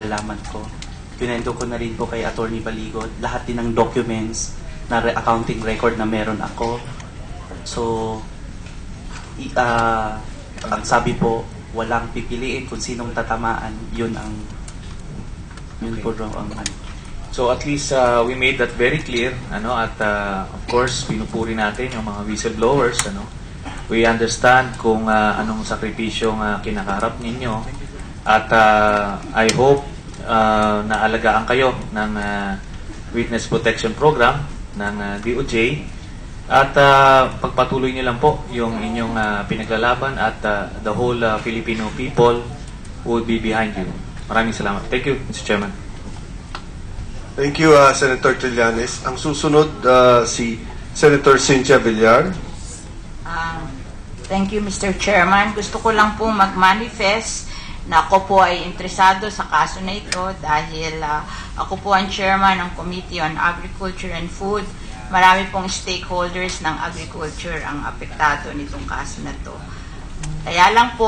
nalaman ko. Pinendo ko na rin po kay Attorney Baligot lahat din ng documents na accounting record na meron ako. So, ang sabi po, walang pipiliin kung sinong tatamaan, yun po raw ang ano. So at least we made that very clear, at of course pinupuri natin yung mga whistleblowers, We understand kung anong sakripisyong kinakarap ninyo, at I hope na alagaan kayo ng Witness Protection Program ng DOJ, at pagpatuloy niyo lang po yung inyong pinaglalaban, at the whole Filipino people would be behind you. Maraming salamat. Thank you, Mr. Chairman. Thank you, Senator Trillanes. Ang susunod, si Senator Cynthia Villar. Thank you, Mr. Chairman. Gusto ko lang pong mag-manifest na ako po ay interesado sa kaso na ito dahil ako po ang chairman ng Committee on Agriculture and Food. Marami pong stakeholders ng agriculture ang apektado nitong kaso na to. Kaya lang po,